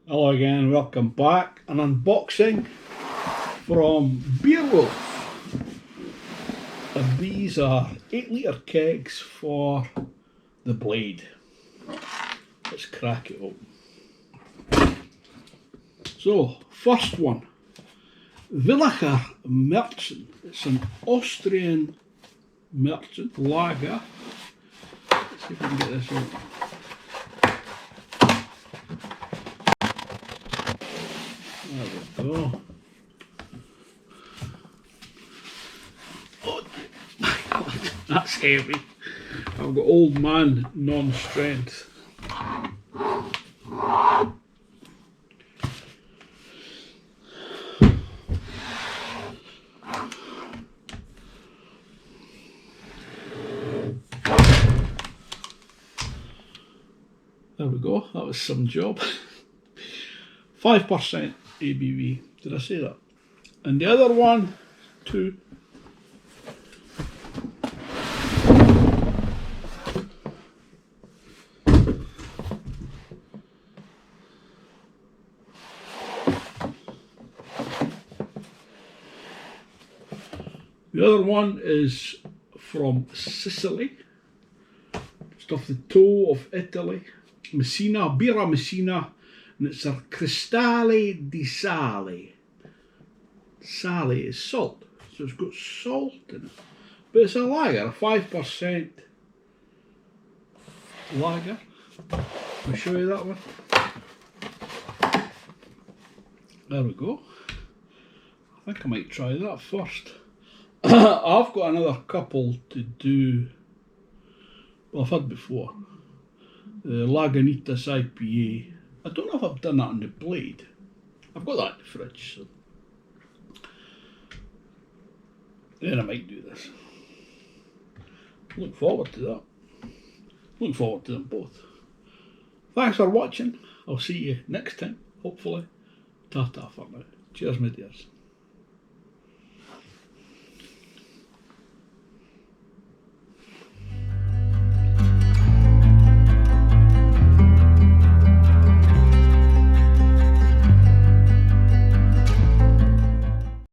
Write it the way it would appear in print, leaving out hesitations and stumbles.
Hello again, welcome back. An unboxing from Beerwolf. And these are 8-litre kegs for the blade. Let's crack it open. So, first one, Villacher Märzen. It's an Austrian Märzen lager. Let's see if we can get this open. There we go. Oh, that's heavy. I've got old man non-strength. There we go, that was some job. 5% ABV, did I say that? And the other one, 2. The other one is from Sicily, just off the toe of Italy. Messina, Birra Messina, and it's a Cristalli di Sale. Sale is salt, so it's got salt in it. But it's a lager, a 5% lager. I'll show you that one. There we go. I think I might try that first. I've got another couple to do, well, I've had before. The Lagunitas IPA. I don't know if I've done that on the blade. I've got that in the fridge, so then I might do this. Look forward to that. Look forward to them both. Thanks for watching. I'll see you next time, hopefully. Ta-ta for now. Cheers, my dears.